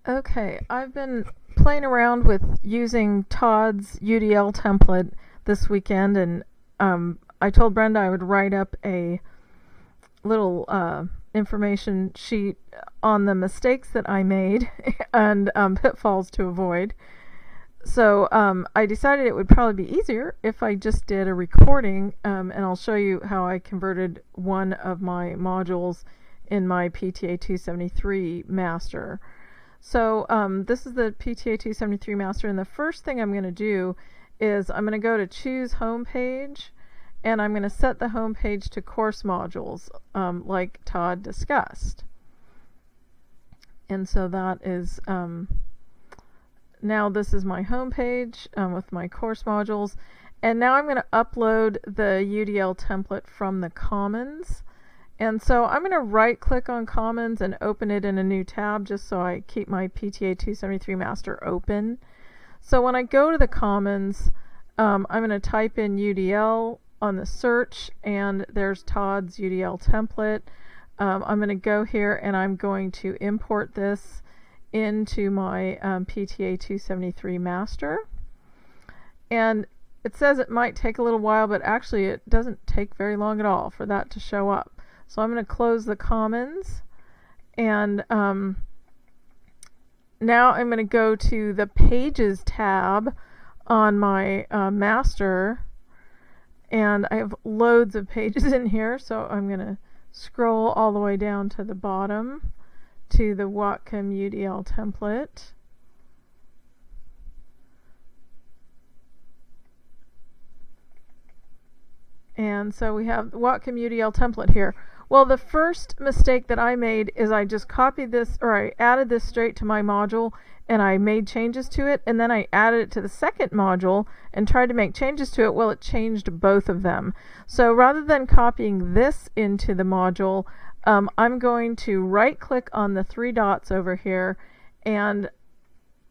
Okay, I've been playing around with using Todd's UDL template this weekend, and I told Brenda I would write up a little information sheet on the mistakes that I made and pitfalls to avoid. So I decided it would probably be easier if I just did a recording, and I'll show you how I converted one of my modules in my PTA 273 master. So this is the PTA 273 master, and the first thing I'm going to do is I'm going to go to choose home page, and I'm going to set the home page to course modules like Todd discussed. And so that is now this is my home page with my course modules, and now I'm going to upload the UDL template from the Commons. And so I'm going to right click on Commons and open it in a new tab just so I keep my PTA 273 master open. So when I go to the Commons, I'm going to type in UDL on the search, and there's Todd's UDL template. I'm going to go here and I'm going to import this into my PTA 273 master. And it says it might take a little while, but actually it doesn't take very long at all for that to show up. So I'm going to close the Commons, and now I'm going to go to the Pages tab on my master, and I have loads of pages in here, so I'm going to scroll all the way down to the bottom to the Whatom UDL template. And so we have the Whatom UDL template here. Well, the first mistake that I made is I just copied this, or I added this straight to my module, and I made changes to it, and then I added it to the second module and tried to make changes to it. Well, it changed both of them. So rather than copying this into the module, I'm going to right click on the three dots over here, and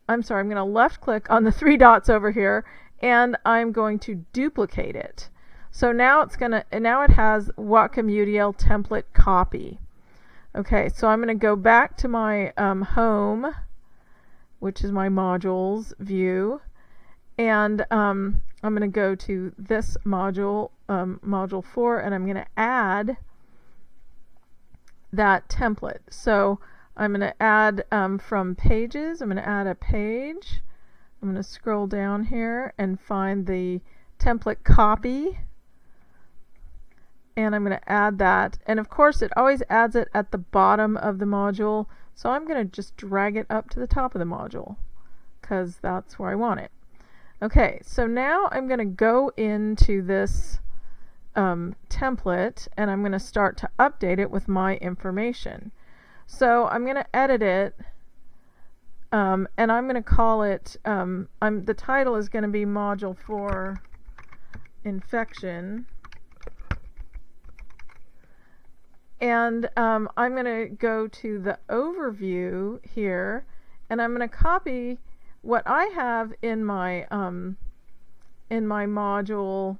I'm going to left click on the three dots over here, and I'm going to duplicate it. So now it has Whatom UDL template copy. Okay, so I'm going to go back to my home, which is my modules view, and I'm going to go to this module, module 4, and I'm going to add that template. So I'm going to add from pages, I'm going to add a page. I'm going to scroll down here and find the template copy, and I'm going to add that. And of course it always adds it at the bottom of the module, so I'm going to just drag it up to the top of the module because that's where I want it. Okay, so now I'm going to go into this template, and I'm going to start to update it with my information. So I'm going to edit it, and I'm going to call it, the title is going to be Module 4 Infection. And I'm going to go to the overview here, and I'm going to copy what I have in my module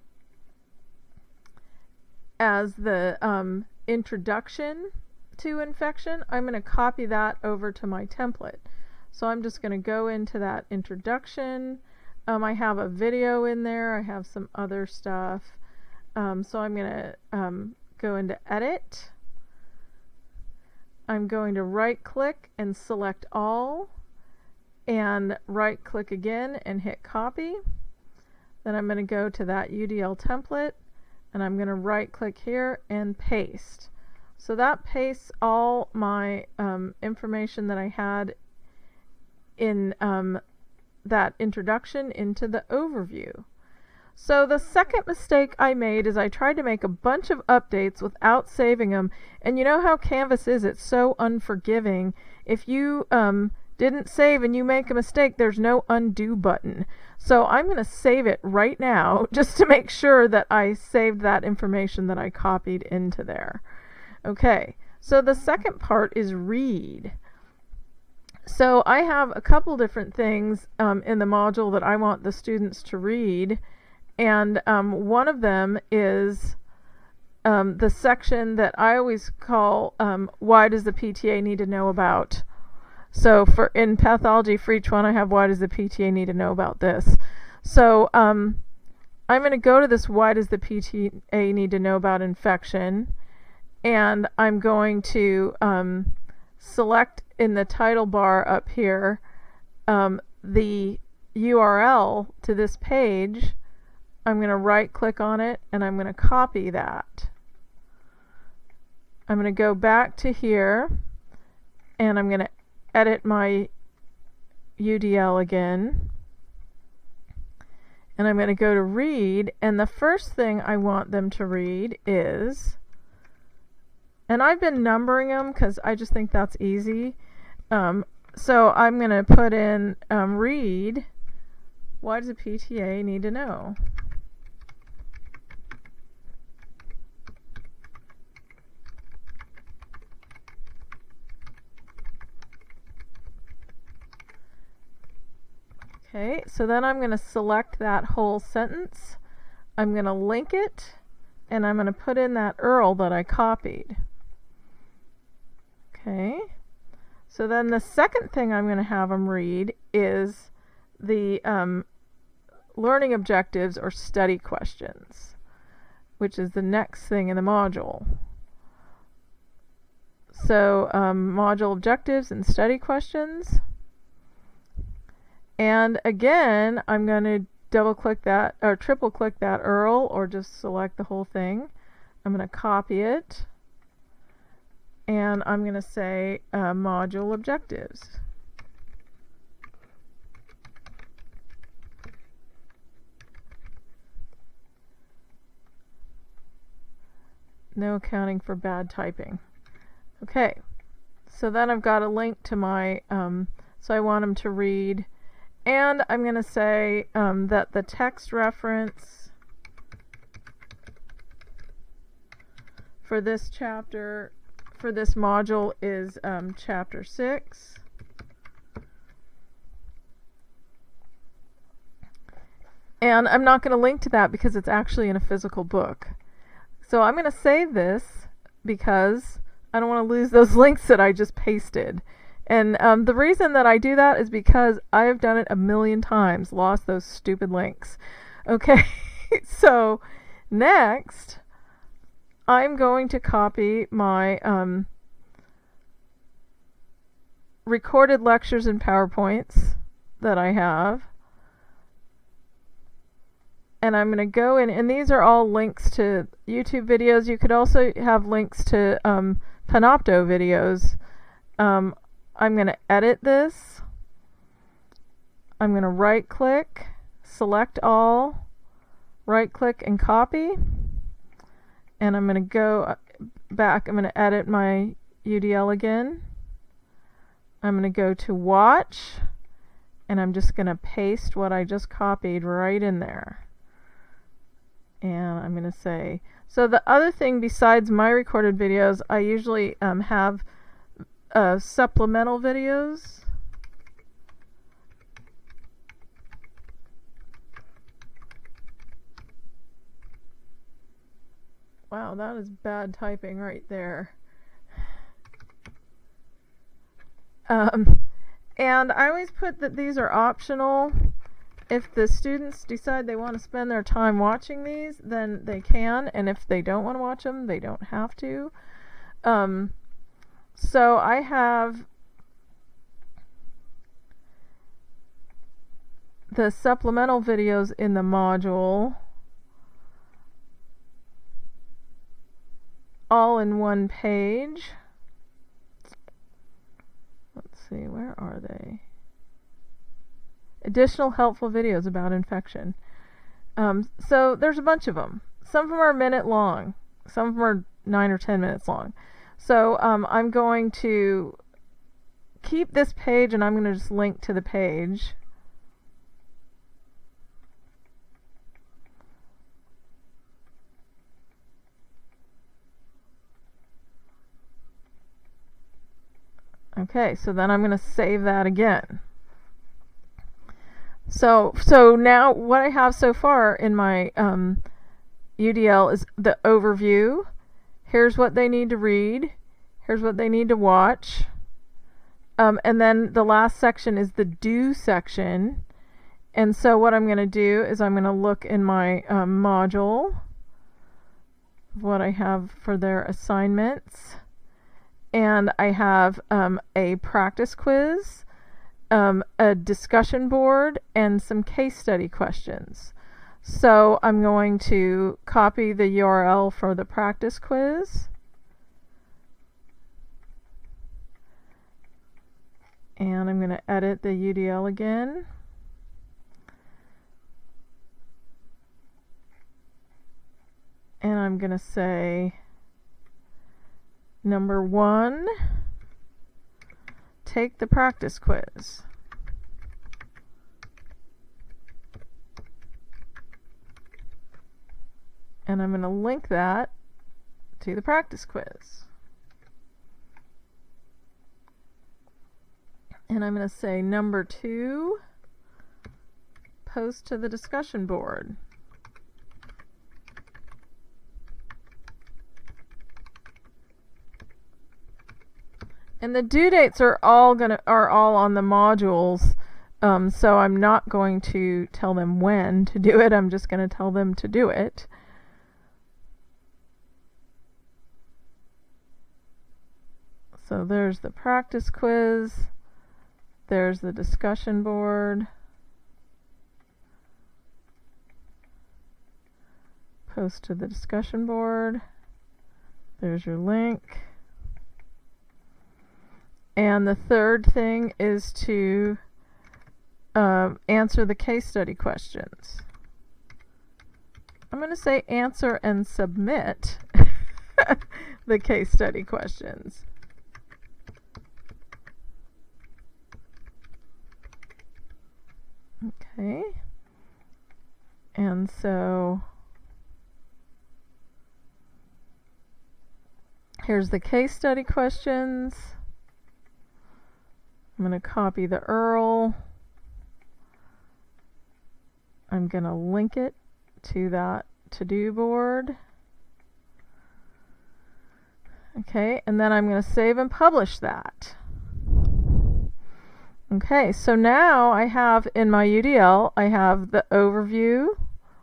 as the introduction to infection. I'm going to copy that over to my template. So I'm just going to go into that introduction. I have a video in there. I have some other stuff. So I'm going to go into edit. I'm going to right click and select all, and right click again and hit copy. Then I'm going to go to that UDL template, and I'm going to right click here and paste. So that pastes all my information that I had in that introduction into the overview. So the second mistake I made is I tried to make a bunch of updates without saving them. And you know how Canvas is, it's so unforgiving. If you didn't save and you make a mistake, there's no undo button. So I'm going to save it right now just to make sure that I saved that information that I copied into there. Okay, so the second part is read. So I have a couple different things in the module that I want the students to read. And one of them is the section that I always call, why does the PTA need to know about So in pathology, for each one I have, why does the PTA need to know about this? So I'm going to go to this why does the PTA need to know about infection, and I'm going to select in the title bar up here the URL to this page. I'm going to right click on it and I'm going to copy that. I'm going to go back to here and I'm going to edit my UDL again. And I'm going to go to read, and the first thing I want them to read is, and I've been numbering them because I just think that's easy. So I'm going to put in read, why does a PTA need to know? Okay, so then I'm going to select that whole sentence. I'm going to link it, and I'm going to put in that URL that I copied. Okay, so then the second thing I'm going to have them read is the learning objectives or study questions, which is the next thing in the module. So module objectives and study questions. And again, I'm going to double click that or triple click that URL, or just select the whole thing. I'm going to copy it, and I'm going to say module objectives. No accounting for bad typing. Okay, so then I've got a link to my, so I want them to read. And I'm going to say that the text reference for this chapter, for this module, is chapter 6. And I'm not going to link to that because it's actually in a physical book. So I'm going to save this because I don't want to lose those links that I just pasted. And the reason that I do that is because I have done it a million times, lost those stupid links. Okay, so next I'm going to copy my recorded lectures and PowerPoints that I have. And I'm going to go in, and these are all links to YouTube videos. You could also have links to Panopto videos. I'm going to edit this. I'm going to right click, select all, right click and copy. And I'm going to go back. I'm going to edit my UDL again. I'm going to go to watch, and I'm just going to paste what I just copied right in there. And I'm going to say, so the other thing besides my recorded videos, I usually have supplemental videos. Wow, that is bad typing right there. And I always put that these are optional. If the students decide they want to spend their time watching these, then they can, and if they don't want to watch them, they don't have to. So I have the supplemental videos in the module all in one page. Let's see, where are they? Additional helpful videos about infection. So there's a bunch of them. Some of them are a minute long. Some of them are 9 or 10 minutes long. So I'm going to keep this page, and I'm going to just link to the page. Okay, so then I'm going to save that again. So now what I have so far in my UDL is the overview. Here's what they need to read. Here's what they need to watch. And then the last section is the do section. And so what I'm going to do is I'm going to look in my module, what I have for their assignments. And I have a practice quiz, a discussion board, and some case study questions. So I'm going to copy the URL for the practice quiz. And I'm going to edit the UDL again. And I'm going to say number 1, take the practice quiz. And I'm going to link that to the practice quiz. And I'm going to say number 2, post to the discussion board. And the due dates are all on the modules, so I'm not going to tell them when to do it. I'm just going to tell them to do it. So there's the practice quiz. There's the discussion board. Post to the discussion board. There's your link. And the third thing is to answer the case study questions. I'm going to say answer and submit the case study questions. Okay. And so here's the case study questions. I'm going to copy the URL. I'm going to link it to that to-do board. Okay, and then I'm going to save and publish that. Okay, so now I have in my UDL, I have the overview,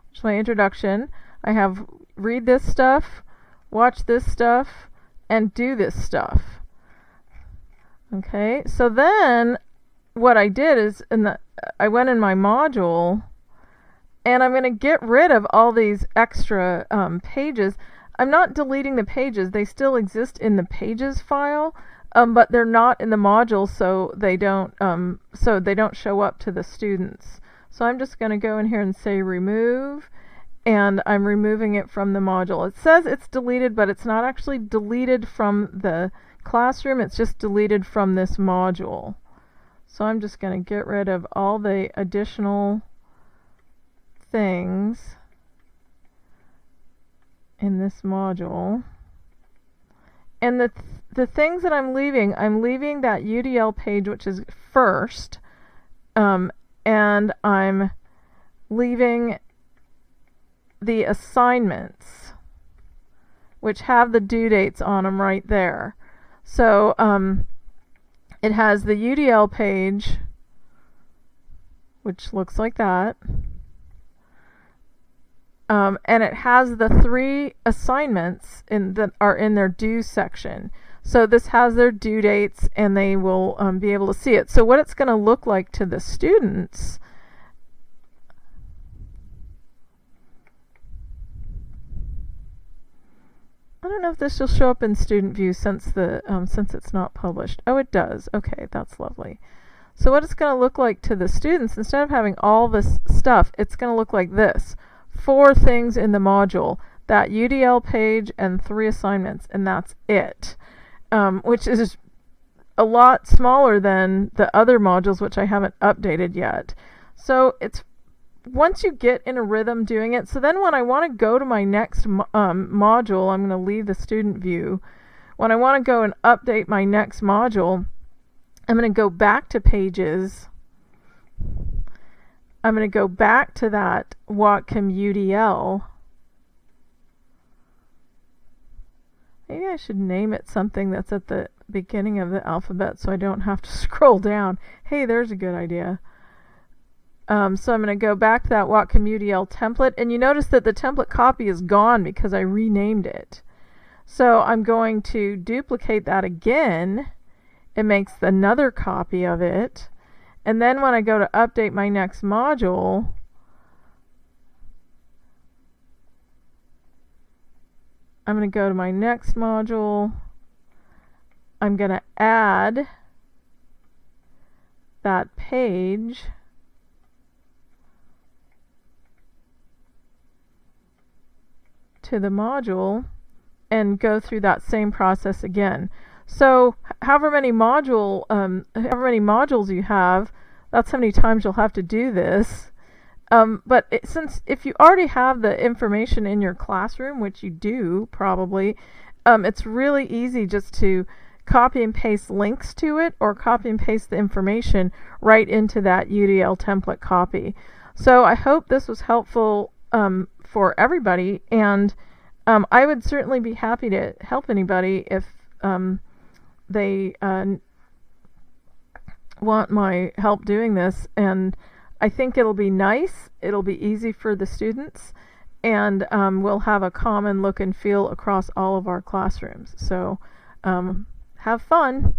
which is my introduction. I have read this stuff, watch this stuff, and do this stuff. Okay, so then what I did is I went in my module, and I'm going to get rid of all these extra pages. I'm not deleting the pages. They still exist in the pages file. But they're not in the module, so they don't show up to the students. So I'm just going to go in here and say remove, and I'm removing it from the module. It says it's deleted, but it's not actually deleted from the classroom. It's just deleted from this module. So I'm just going to get rid of all the additional things in this module. And the things that I'm leaving that UDL page, which is first, and I'm leaving the assignments, which have the due dates on them right there. So it has the UDL page, which looks like that. And it has the 3 assignments that are in their due section. So this has their due dates, and they will be able to see it. So what it's going to look like to the students, I don't know if this will show up in student view since it's not published. Oh, it does. Okay, that's lovely. So what it's going to look like to the students, instead of having all this stuff, it's going to look like this. 4 things in the module, that UDL page and 3 assignments, and that's it, which is a lot smaller than the other modules, which I haven't updated yet. So it's once you get in a rhythm doing it, so then when I want to go to my next module, I'm going to leave the student view. When I want to go and update my next module, I'm going to go back to pages. I'm going to go back to that Whatom UDL. Maybe I should name it something that's at the beginning of the alphabet so I don't have to scroll down. Hey, there's a good idea. So I'm going to go back to that Whatom UDL template, and you notice that the template copy is gone because I renamed it. So I'm going to duplicate that again. It makes another copy of it. And then when I go to update my next module, I'm going to go to my next module. I'm going to add that page to the module and go through that same process again. So however many modules you have, that's how many times you'll have to do this. But since if you already have the information in your classroom, which you do probably, it's really easy just to copy and paste links to it or copy and paste the information right into that UDL template copy. So I hope this was helpful for everybody, and I would certainly be happy to help anybody if they want my help doing this. And I think it'll be nice, it'll be easy for the students, and we'll have a common look and feel across all of our classrooms. So have fun.